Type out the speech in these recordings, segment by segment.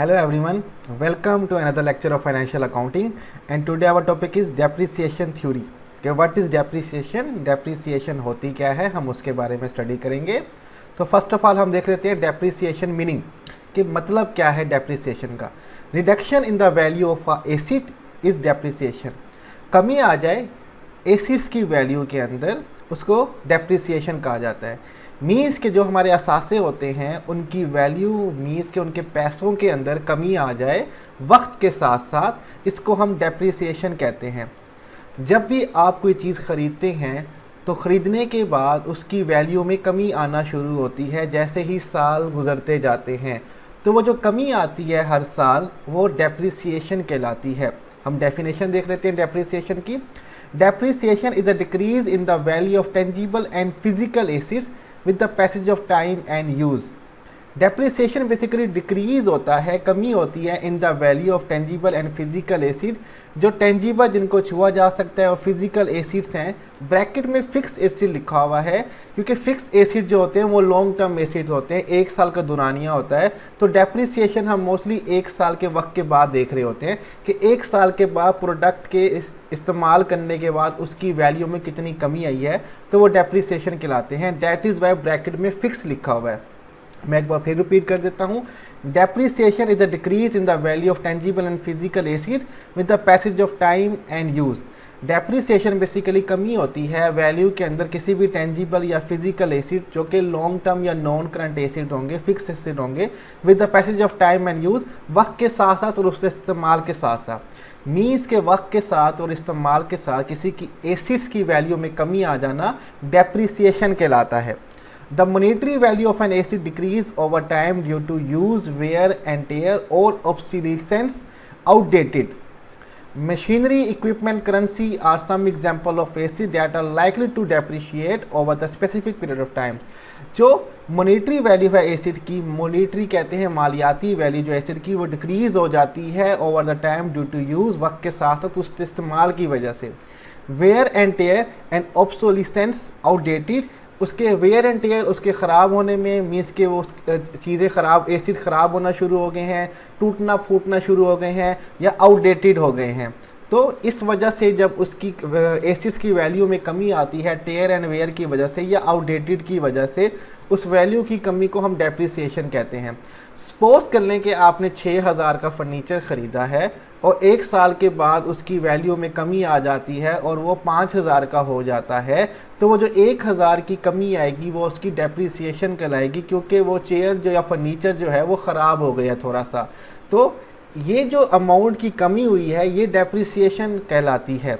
Hello everyone, welcome to another lecture of financial accounting, and today our topic is depreciation theory. कि what is depreciation? Depreciation होती क्या है, हम उसके बारे में स्टडी करेंगे. तो फर्स्ट ऑफ ऑल हम देख लेते हैं depreciation मीनिंग कि मतलब क्या है depreciation का. Reduction in the value of a asset is depreciation. कमी आ जाए एसिड्स की वैल्यू के अंदर उसको depreciation कहा जाता है. मीन्स के जो हमारे असासे होते हैं उनकी वैल्यू मीन्स के उनके पैसों के अंदर कमी आ जाए वक्त के साथ साथ, इसको हम डेप्रिसिएशन कहते हैं. जब भी आप कोई चीज़ ख़रीदते हैं तो ख़रीदने के बाद उसकी वैल्यू में कमी आना शुरू होती है जैसे ही साल गुज़रते जाते हैं. तो वो जो कमी आती है हर साल वो डेप्रिसिएशन कहलाती है. हम डेफिनेशन देख लेते हैं डेप्रिसिएशन की. Depreciation is a decrease in the value of tangible and physical assets with the passage of time and use. Depreciation basically decrease होता है, कमी होती है in the value of tangible and physical asset. जो tangible जिनको छुआ जा सकता है और physical assets हैं, ब्रैकेट में fixed asset लिखा हुआ है क्योंकि fixed asset जो होते हैं वो long term assets होते हैं, एक साल का दुरानिया होता है. तो depreciation हम मोस्टली एक साल के वक्त के बाद देख रहे होते हैं कि एक साल के बाद प्रोडक्ट के इस्तेमाल करने के बाद उसकी वैल्यू में कितनी कमी आई है, तो वो डेप्रिसिएशन कहलाते हैं. दैट इज़ वाई ब्रैकेट में फिक्स लिखा हुआ है. मैं एक बार फिर रिपीट कर देता हूँ. Depreciation is a decrease in the value of tangible and physical asset with the passage of time and use. Depreciation basically कमी होती है वैल्यू के अंदर किसी भी टेंजिबल या फिजिकल एसेट जो कि लॉन्ग टर्म या नॉन करंट एसेट होंगे, फिक्स एसेट होंगे, with the passage of time and use, वक्त के साथ साथ और उसके इस्तेमाल के साथ साथ. मीन्स के वक्त के साथ और इस्तेमाल के साथ किसी की एसिड्स की वैल्यू में कमी आ जाना डेप्रिसिएशन कहलाता है. The monetary value of an asset decrease over time due to use, wear and tear और obsolescence, outdated. Machinery, equipment, currency are some example of assets that are likely to depreciate over the specific period of time. जो monetary value है acid की, monetary कहते हैं मालियाती value जो acid की, वो decrease हो जाती है over the time due to use, वक्त के साथ साथ उसके इस्तेमाल की वजह से. Wear and tear and obsolescence, outdated. उसके वेयर एंड टेयर उसके ख़राब होने में मीन्स के वो चीज़ें ख़राब, एसिड ख़राब होना शुरू हो गए हैं, टूटना फूटना शुरू हो गए हैं या आउटडेटेड हो गए हैं. तो इस वजह से जब उसकी एसिड्स की वैल्यू में कमी आती है टेयर एंड वेयर की वजह से या आउटडेटेड की वजह से, उस वैल्यू की कमी को हम डेप्रिसिएशन कहते हैं. सपोज कर लें कि आपने 6000 का फर्नीचर ख़रीदा है और एक साल के बाद उसकी वैल्यू में कमी आ जाती है और वो 5000 का हो जाता है, तो वो जो 1000 की कमी आएगी वो उसकी डेप्रिसिएशन कहलाएगी क्योंकि वो चेयर जो या फर्नीचर जो है वो ख़राब हो गया थोड़ा सा. तो ये जो अमाउंट की कमी हुई है ये डेप्रिसिएशन कहलाती है.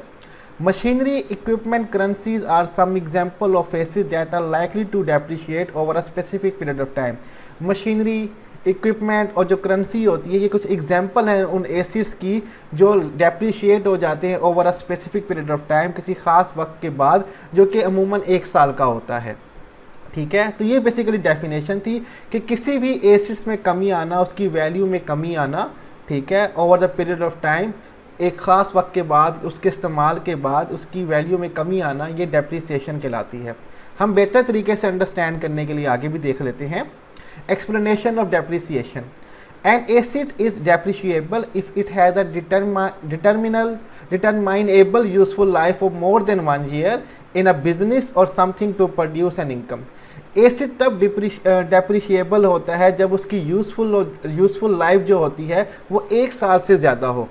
Machinery, equipment, currencies are some example of assets that are likely to depreciate over a specific period of time. Machinery, equipment और जो करेंसी होती है ये कुछ एग्जांपल हैं उन एसेट्स की जो डेप्रिशिएट हो जाते हैं over a specific period of time, किसी ख़ास वक्त के बाद, जो कि अमूमन एक साल का होता है. ठीक है, तो ये बेसिकली डेफिनेशन थी कि किसी भी एसेट्स में कमी आना, उसकी वैल्यू में कमी आना, ठीक है, over the period of time, एक ख़ास वक्त के बाद, उसके इस्तेमाल के बाद उसकी वैल्यू में कमी आना, ये डेप्रिसिएशन कहलाती है. हम बेहतर तरीके से अंडरस्टैंड करने के लिए आगे भी देख लेते हैं. Explanation of depreciation. An asset is depreciable if it has a determinable useful life of more than 1 year in a business or something to produce an income. Acid तब डेप्रिशिएबल होता है जब उसकी यूज़फुल लाइफ जो होती है वो एक साल से ज़्यादा हो,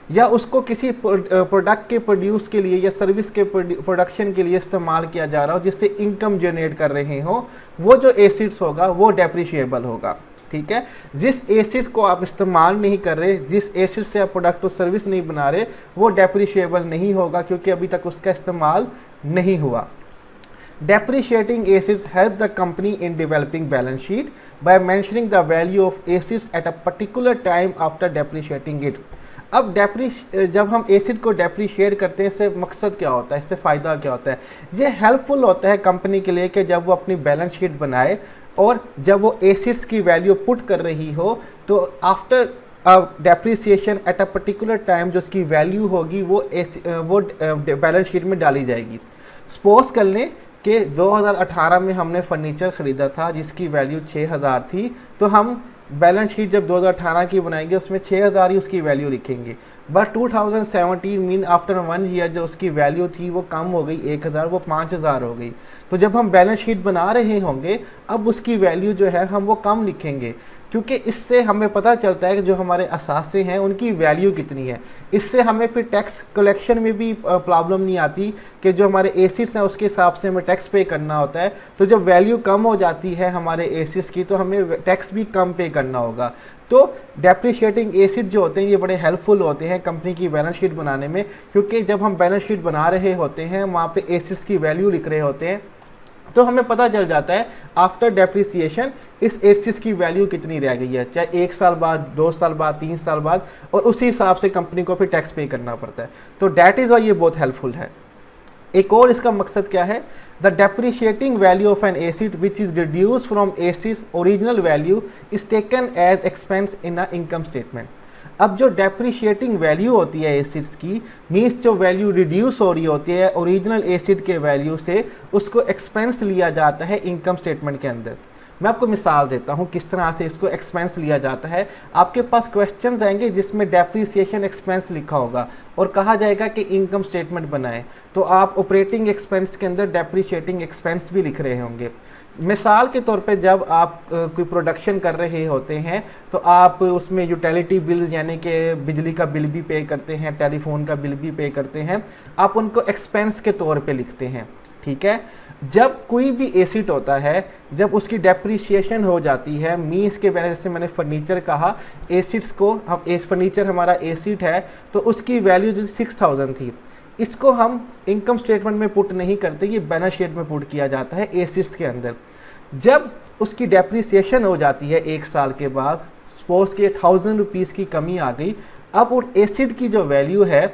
या उसको किसी प्रोडक्ट के प्रोड्यूस के लिए या सर्विस के प्रोडक्शन के लिए इस्तेमाल किया जा रहा हो जिससे इनकम जनरेट कर रहे हो, वो जो एसिड्स होगा वो डेप्रिशिएबल होगा. ठीक है, जिस एसिड को आप इस्तेमाल नहीं कर रहे, जिस एसिड से आप प्रोडक्ट और सर्विस नहीं बना रहे, वो डेप्रिशिएबल नहीं होगा क्योंकि अभी तक उसका इस्तेमाल नहीं हुआ. Depreciating assets help the company in developing balance sheet by mentioning the value of assets at a particular time after depreciating it. अब जब हम एसिड को डेप्रिशिएट करते हैं, इससे मकसद क्या होता है, इससे फ़ायदा क्या होता है? ये हेल्पफुल होता है कंपनी के लिए कि जब वो अपनी बैलेंस शीट बनाए और जब वो एसिड्स की वैल्यू पुट कर रही हो तो after depreciation at a particular time जो उसकी वैल्यू होगी वो बैलेंस शीट में डाली जाएगी. सपोज कर लें कि 2018 में हमने फर्नीचर ख़रीदा था जिसकी वैल्यू 6000 थी, तो हम बैलेंस शीट जब 2018 की बनाएंगे उसमें 6000 ही उसकी वैल्यू लिखेंगे, बट 2017 मीन आफ्टर 1 ईयर जो उसकी वैल्यू थी वो कम हो गई 1000, वो 5000 हो गई। तो जब हम बैलेंस शीट बना रहे होंगे अब उसकी वैल्यू जो है हम वो कम लिखेंगे, क्योंकि इससे हमें पता चलता है कि जो हमारे असासे हैं उनकी वैल्यू कितनी है। इससे हमें फिर टैक्स कलेक्शन में भी प्रॉब्लम नहीं आती कि जो हमारे एसिड्स हैं उसके हिसाब से हमें टैक्स पे करना होता है। तो जब वैल्यू कम हो जाती है हमारे एसिड्स की तो हमें टैक्स भी कम पे करना होगा। तो डेप्रिशिएटिंग एसिड जो होते हैं ये बड़े हेल्पफुल होते हैं कंपनी की बैलेंस शीट बनाने में, क्योंकि जब हम बैलेंस शीट बना रहे होते हैं वहाँ पे एसिड्स की वैल्यू लिख रहे होते हैं तो हमें पता चल जाता है आफ्टर डेप्रिसिएशन इस एसिड्स की वैल्यू कितनी रह गई है, चाहे 1 साल बाद, 2 साल बाद, 3 साल बाद, और उसी हिसाब से कंपनी को फिर टैक्स पे करना पड़ता है। तो डैट इज़ वाई ये बहुत हेल्पफुल है। एक और इसका मकसद क्या है, the depreciating value of an asset which is reduce from asset's original value is taken as expense in a income statement. अब जो डेप्रिशिएटिंग वैल्यू होती है एसिड्स की, मीन्स जो वैल्यू रिड्यूस हो रही होती है ओरिजिनल एसिड के वैल्यू से, उसको एक्सपेंस लिया जाता है इनकम स्टेटमेंट के अंदर। मैं आपको मिसाल देता हूँ किस तरह से इसको एक्सपेंस लिया जाता है। आपके पास क्वेश्चन आएंगे जिसमें डेप्रिसिएशन एक्सपेंस लिखा होगा और कहा जाएगा कि इनकम स्टेटमेंट बनाएं, तो आप ऑपरेटिंग एक्सपेंस के अंदर डेप्रिशिएटिंग एक्सपेंस भी लिख रहे होंगे। मिसाल के तौर पे जब आप कोई प्रोडक्शन कर रहे होते हैं तो आप उसमें यूटिलिटी बिल यानी कि बिजली का बिल भी पे करते हैं, टेलीफोन का बिल भी पे करते हैं, आप उनको एक्सपेंस के तौर पे लिखते हैं, ठीक है। जब कोई भी एसिड होता है जब उसकी डेप्रिसिएशन हो जाती है, मीन्स के वजह से मैंने फर्नीचर कहा, एसिड्स को हम फर्नीचर हमारा एसिड है तो उसकी वैल्यू जो 6000 थी, इसको हम इनकम स्टेटमेंट में पुट नहीं करते, ये बैलेंस शीट में पुट किया जाता है एसिड्स के अंदर। जब उसकी डेप्रिसिएशन हो जाती है 1 साल के बाद, सपोज के 1000 रुपीज़ की कमी आ गई, अब उस एसिड की जो वैल्यू है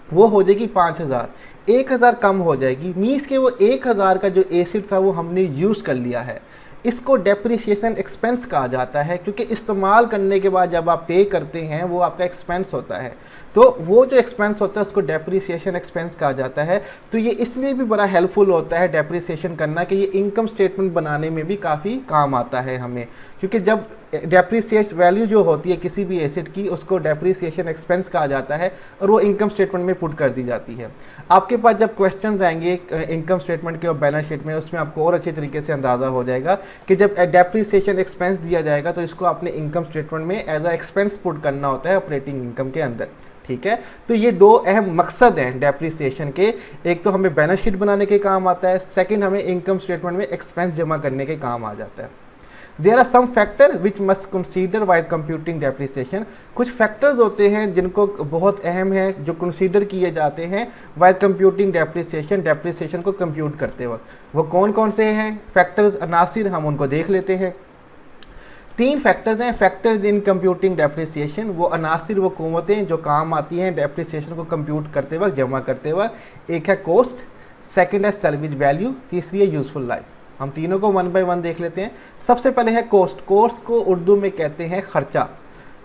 वो हो जाएगी 5000, 1000 कम हो जाएगी, मीन्स के वो 1000 का जो एसिड था वो हमने यूज़ कर लिया है। इसको डेप्रिसिएशन एक्सपेंस कहा जाता है, क्योंकि इस्तेमाल करने के बाद जब आप पे करते हैं वो आपका एक्सपेंस होता है, तो वो जो एक्सपेंस होता है उसको डेप्रिसिएशन एक्सपेंस कहा जाता है। तो ये इसलिए भी बड़ा हेल्पफुल होता है डेप्रिसिएशन करना कि ये इनकम स्टेटमेंट बनाने में भी काफ़ी काम आता है हमें, क्योंकि जब डेप्रिसिएशन वैल्यू जो होती है किसी भी एसिड की उसको डेप्रिसिएशन एक्सपेंस कहा जाता है और वो इनकम स्टेटमेंट में पुट कर दी जाती है। आपके पास जब क्वेश्चंस आएंगे इनकम स्टेटमेंट के और बैलेंस शीट में, उसमें आपको और अच्छे तरीके से अंदाज़ा हो जाएगा कि जब डेप्रिसिएशन एक्सपेंस दिया जाएगा तो इसको आपने इनकम स्टेटमेंट में एज अ एक्सपेंस पुट करना होता है ऑपरेटिंग इनकम के अंदर, ठीक है। तो ये 2 अहम मकसद हैं डेप्रिसिएशन के, एक तो हमें बैलेंस शीट बनाने के काम आता है, सेकंड हमें इनकम स्टेटमेंट में एक्सपेंस जमा करने के काम आ जाता है। There are some factor which must consider while computing depreciation. कुछ फैक्टर्स होते हैं जिनको बहुत अहम है जो कंसीडर किए जाते हैं वाइल कंप्यूटिंग डेप्रिसिएशन, डेप्रिसिएशन को कंप्यूट करते वक्त। वो कौन कौन से हैं फैक्टर्स, अनासिर, हम उनको देख लेते हैं। 3 फैक्टर्स हैं फैक्टर्स इन कंप्यूटिंग डेप्रिसिएशन। वो अनासिर, वो क़ुव्वतें जो काम आती हैं डेप्रिसिएशन को कंप्यूट करते वक्त, जमा करते वक्त। एक है कॉस्ट, सेकंड है सैल्वेज वैल्यू, तीसरी है यूजफुल लाइफ। हम तीनों को 1 बाय 1 देख लेते हैं। सबसे पहले है कॉस्ट। कॉस्ट को उर्दू में कहते हैं खर्चा।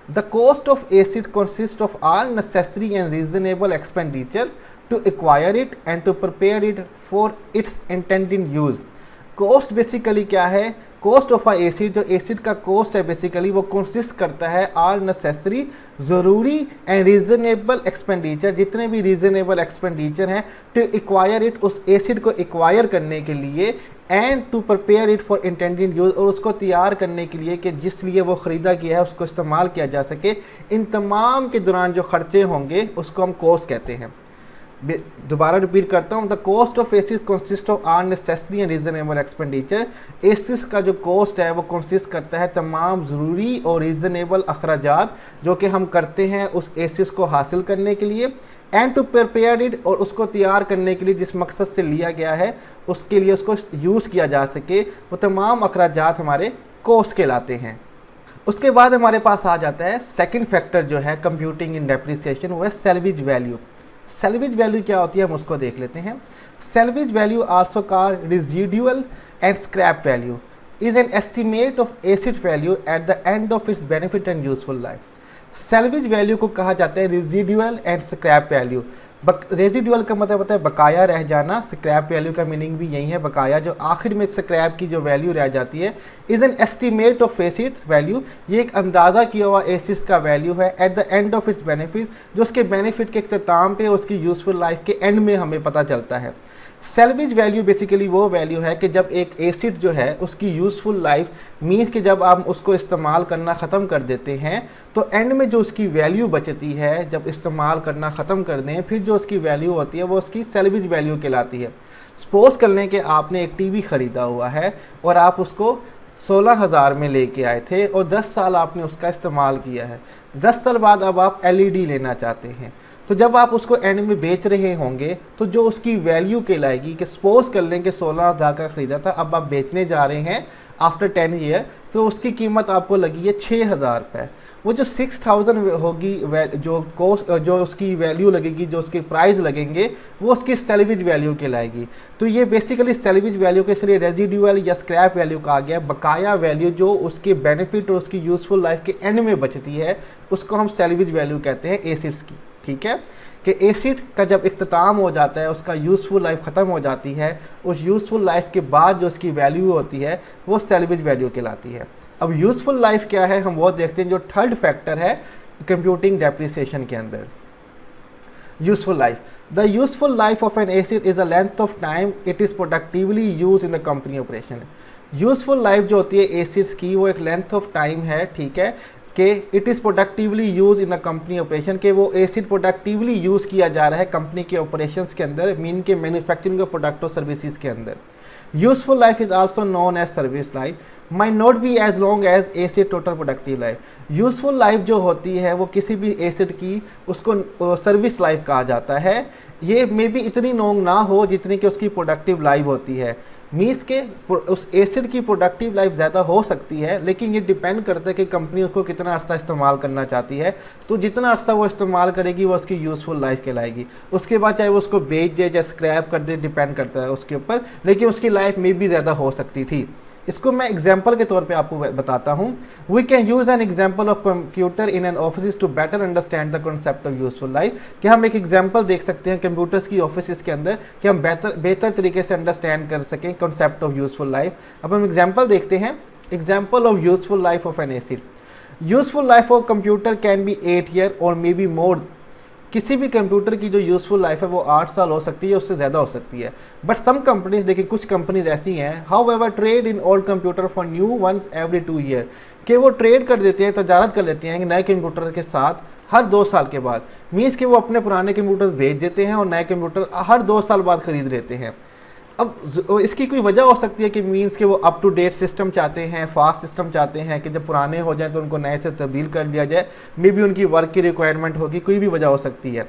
The cost of asset consist of all necessary and reasonable expenditure to acquire it and to prepare it for its intended use. Cost basically क्या है, कॉस्ट ऑफ अ एसिड, जो एसिड का cost है बेसिकली वो consist करता है all necessary, ज़रूरी, and reasonable expenditure, जितने भी रीजनेबल एक्सपेंडिचर हैं, टू एक्वायर इट, उस एसिड को एक्वायर करने के लिए, and to prepare it for intended use, और उसको तैयार करने के लिए कि जिस लिए वो ख़रीदा गया है उसको इस्तेमाल किया जा सके। इन तमाम के दौरान जो खर्चे होंगे उसको हम कॉस्ट कहते हैं। दोबारा रिपीट करता हूँ, the cost of asset consist of all necessary and reasonable expenditure. Acid का जो कॉस्ट है वो कंसिस्ट करता है तमाम ज़रूरी और रीजनेबल अखराजात जो कि हम करते हैं उस एसिड को हासिल करने के लिए, एंड टू प्रिपेयर इट, और उसको तैयार करने के लिए जिस मकसद से लिया गया है उसके लिए उसको यूज़ किया जा सके, वो तमाम अखराजात हमारे कॉस्ट कहलाते हैं। उसके बाद हमारे पास आ जाता है सेकंड फैक्टर जो है कंप्यूटिंग इन डेप्रिसिएशन, वो है सैल्वेज वैल्यू। सैल्वेज वैल्यू क्या होती है हम उसको देख लेते हैं। Salvage value also called residual and scrap value is an estimate of acid value at the end of its benefit and useful life. Salvage value को कहा जाता है residual and scrap value. Residual का मतलब होता है बकाया रह जाना, स्क्रैप वैल्यू का मीनिंग भी यही है, बकाया जो आखिर में स्क्रैप की जो वैल्यू रह जाती है। Is an estimate of acids value, ये एक अंदाज़ा किया हुआ एसिड्स का वैल्यू है at the end of its benefit, जो उसके बेनिफिट के इख्तिताम पे उसकी यूज़फुल लाइफ के एंड में हमें पता चलता है। सेल्वेज वैल्यू बेसिकली वो वैल्यू है कि जब एक एसिड जो है उसकी यूज़फुल लाइफ मीन्स कि जब आप उसको इस्तेमाल करना ख़त्म कर देते हैं तो एंड में जो उसकी वैल्यू बचती है, जब इस्तेमाल करना ख़त्म कर दें फिर जो उसकी वैल्यू होती है वो उसकी सेल्वेज वैल्यू कहलाती है। सपोज़ कर लें कि आपने एक टीवी ख़रीदा हुआ है और आप उसको 16,000 में लेके आए थे और 10 साल आपने उसका इस्तेमाल किया है। 10 साल बाद अब आप LED लेना चाहते हैं, तो जब आप उसको एंड में बेच रहे होंगे तो जो उसकी वैल्यू कहलाएगी कि सपोज़ कर लें कि 16,000 का ख़रीदा था, अब आप बेचने जा रहे हैं आफ्टर 10 ईयर, तो उसकी कीमत आपको लगी है 6,000 रुपये। वो जो 6,000 होगी जो कॉस्ट, जो उसकी वैल्यू लगेगी, जो उसके प्राइस लगेंगे, वो उसकी सेल्वेज वैल्यू कहलाएगी। तो ये बेसिकली सेल्वेज वैल्यू के इसलिए रेजिडुअल या स्क्रैप वैल्यू कहा गया। बकाया वैल्यू जो उसके बेनिफिट और उसकी यूज़फुल लाइफ के एंड में बचती है उसको हम सेल्वेज वैल्यू कहते हैं एसिड्स की। ठीक है, कि एसिड का जब इख्तिताम हो जाता है, उसका यूज़फुल लाइफ ख़त्म हो जाती है, उस यूज़फुल लाइफ के बाद जो उसकी वैल्यू होती है वो सेल्वेज वैल्यू कहलाती है। अब यूज़फुल लाइफ क्या है हम वो देखते हैं, जो थर्ड फैक्टर है कंप्यूटिंग डेप्रिसिएशन के अंदर। Useful life, the useful life of an acid is a length of time it is productively use in the company operation. Useful life जो होती है एसिड्स की वो एक लेंथ ऑफ टाइम है, ठीक है, कि it is productively use in the company operation, के वो एसिड प्रोडक्टिवली यूज़ किया जा रहा है कंपनी के ऑपरेशंस के अंदर, मीन के मैन्युफैक्चरिंग ऑफ प्रोडक्ट और सर्विसेज के अंदर। Useful life is also known as service life, may not be as long as asset's total productive life. Useful life जो होती है वो किसी भी एसिड की उसको सर्विस लाइफ कहा जाता है। ये मे बी इतनी लॉन्ग ना हो जितनी कि उसकी प्रोडक्टिव लाइफ होती है। मीन्स के उस एसिड की प्रोडक्टिव लाइफ ज़्यादा हो सकती है, लेकिन ये डिपेंड करता है कि कंपनी उसको कितना अर्सा इस्तेमाल करना चाहती है। तो जितना अर्सा वो इस्तेमाल करेगी वो उसकी यूज़फुल लाइफ कहलाएगी। उसके बाद चाहे वो उसको बेच दे या स्क्रैप कर दे, डिपेंड करता है उसके ऊपर, लेकिन उसकी लाइफ में भी ज़्यादा हो सकती थी। इसको मैं एग्जाम्पल के तौर पे आपको बताता हूँ। We can use an example of computer in an office to better understand the concept of useful life, कि हम एक एग्जाम्पल देख सकते हैं कंप्यूटर्स की ऑफिस के अंदर कि हम बेहतर तरीके से अंडरस्टैंड कर सकें कॉन्सेप्ट ऑफ यूजफुल लाइफ। अब हम एग्जाम्पल देखते हैं। Example of useful life of an acid. Useful life of computer can be 8 year और मे बी मोर। किसी भी कंप्यूटर की जो यूज़फुल लाइफ है वो 8 साल हो सकती है, उससे ज़्यादा हो सकती है। बट सम कंपनीज, देखिए कुछ कंपनीज ऐसी हैं, how ever trade in old computer for new ones every 2 year, कि वो ट्रेड कर देते हैं, तजारत कर लेते हैं नए कंप्यूटर के साथ हर 2 साल के बाद। मीन्स कि वो अपने पुराने कंप्यूटर भेज देते हैं और नए कंप्यूटर हर 2 साल बाद ख़रीद लेते हैं। अब इसकी कोई वजह हो सकती है कि मीन्स कि वो अप टू डेट सिस्टम चाहते हैं, फास्ट सिस्टम चाहते हैं कि जब पुराने हो जाए तो उनको नए से तब्दील कर दिया जाए। मे बी उनकी वर्क की रिक्वायरमेंट होगी, कोई भी वजह हो सकती है।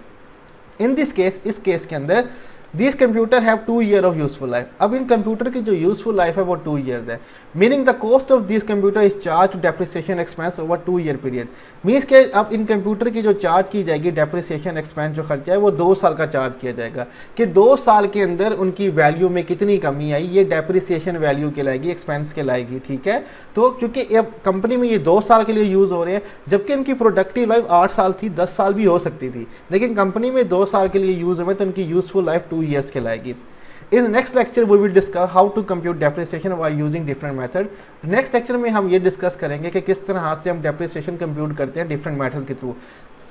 इन दिस केस, इस केस के अंदर this computer have 2 year of useful life. अब इन कंप्यूटर की जो यूजफुल लाइफ है वो 2 ईयर्स है। Meaning the cost of this computer is charge to depreciation expense over 2 year period. Means के अब इन कंप्यूटर की जो चार्ज की जाएगी डेप्रिसिएशन एक्सपेंस जो खर्चा है वो 2 साल का चार्ज किया जाएगा, कि 2 साल के अंदर उनकी वैल्यू में कितनी कमी आई, ये डेप्रिसिएशन वैल्यू कहलाएगी, एक्सपेंस कहलाएगी। ठीक है, तो क्योंकि अब कंपनी में ये 2 साल के लिए यूज़ हो रहे हैं, जबकि इनकी प्रोडक्टिव लाइफ 8 साल थी, 10 साल भी हो सकती थी, लेकिन कंपनी में 2 साल के लिए यूज़ हुए तो उनकी यूजफुल लाइफ 2 ईयर्स कहलाएगी। In the next lecture we will discuss how to compute depreciation while using different method। Next lecture में हम ये डिस्कस करेंगे कि किस तरह से हम डेप्रिसिएशन कंप्यूट करते हैं डिफरेंट मेथड के थ्रू।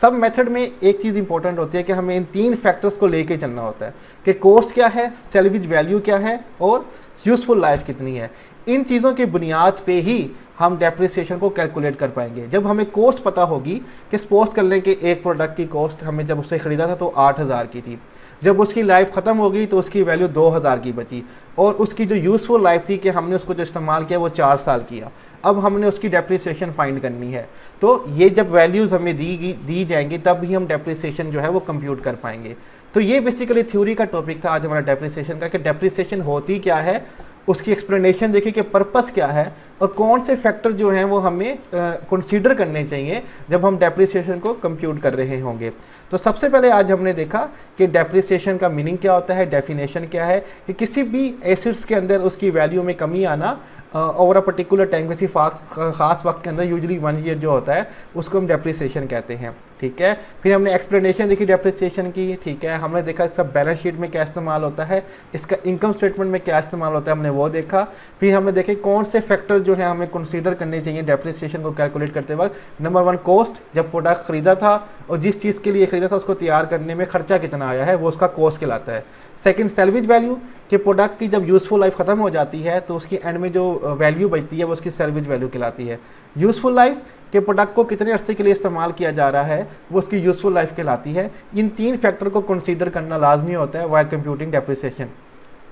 सब मेथड में एक चीज़ इंपॉर्टेंट होती है कि हमें इन 3 फैक्टर्स को लेके चलना होता है कि कॉस्ट क्या है, सेल्वेज वैल्यू क्या है और यूजफुल लाइफ कितनी है। इन चीज़ों की बुनियाद पे ही हम डेप्रिसिएशन को कैलकुलेट कर पाएंगे। जब हमें कॉस्ट पता होगी कि सपोज कर लें कि एक प्रोडक्ट की कॉस्ट हमें जब उससे ख़रीदा था तो 8,000 की थी, जब उसकी लाइफ ख़त्म हो गई तो उसकी वैल्यू 2,000 की बची, और उसकी जो यूज़फुल लाइफ थी कि हमने उसको जो इस्तेमाल किया वो 4 साल किया, अब हमने उसकी डेप्रिसिएशन फाइंड करनी है। तो ये जब वैल्यूज़ हमें दी जाएंगी तब ही हम डेप्रिसिएशन जो है वो कंप्यूट कर पाएंगे। तो ये बेसिकली थ्योरी का टॉपिक था आज हमारा डेप्रिसिएशन का, कि डेप्रिसिएशन होती क्या है, उसकी एक्सप्लेनेशन देखिए कि पर्पस क्या है और कौन से फैक्टर जो हैं वो हमें कंसीडर करने चाहिए जब हम डेप्रिसिएशन को कंप्यूट कर रहे होंगे। तो सबसे पहले आज हमने देखा कि डेप्रिसिएशन का मीनिंग क्या होता है, डेफिनेशन क्या है, कि किसी भी एसिड्स के अंदर उसकी वैल्यू में कमी आना ओवर अ पर्टिकुलर टाइम, किसी खास वक्त के अंदर, यूजुअली 1 ईयर जो होता है उसको हम डेप्रिसिएशन कहते हैं। ठीक है। फिर हमने एक्सप्लेनेशन देखी डेप्रिसिएशन की, ठीक है। हमने देखा इसका बैलेंस शीट में क्या इस्तेमाल होता है, इसका इनकम स्टेटमेंट में क्या इस्तेमाल होता है, हमने वो देखा। फिर हमने देखे कौन से फैक्टर जो है हमें कंसीडर करने चाहिए डेप्रिसिएशन को कैलकुलेट करते वक्त। नंबर 1 कॉस्ट, जब प्रोडक्ट खरीदा था और जिस चीज़ के लिए खरीदा था उसको तैयार करने में खर्चा कितना आया है, वो उसका कॉस्ट कहलाता है। सेकंड सैल्वेज वैल्यू, कि प्रोडक्ट की जब यूज़फुल लाइफ ख़त्म हो जाती है तो उसकी एंड में जो वैल्यू बचती है वो उसकी सैल्वेज वैल्यू कहलाती है। यूज़फुल लाइफ, कि प्रोडक्ट को कितने अरसे के लिए इस्तेमाल किया जा रहा है, वो उसकी यूज़फुल लाइफ कहलाती है। इन 3 फैक्टर को कंसीडर करना लाजमी होता है while computing depreciation.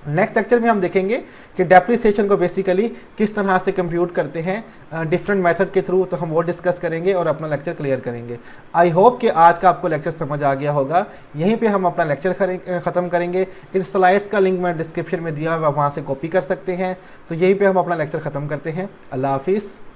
Next lecture में हम देखेंगे कि डेप्रिसिएशन को बेसिकली किस तरह से कंप्यूट करते हैं डिफरेंट मेथड के थ्रू, तो हम वो डिस्कस करेंगे और अपना लेक्चर क्लियर करेंगे। आई होप कि आज का आपको लेक्चर समझ आ गया होगा। यहीं पे हम अपना लेक्चर ख़त्म करेंगे। इन स्लाइड्स का लिंक मैं डिस्क्रिप्शन में दिया हुआ, वहाँ से कॉपी कर सकते हैं। तो यहीं पे हम अपना लेक्चर ख़त्म करते हैं। अल्लाह हाफिज़।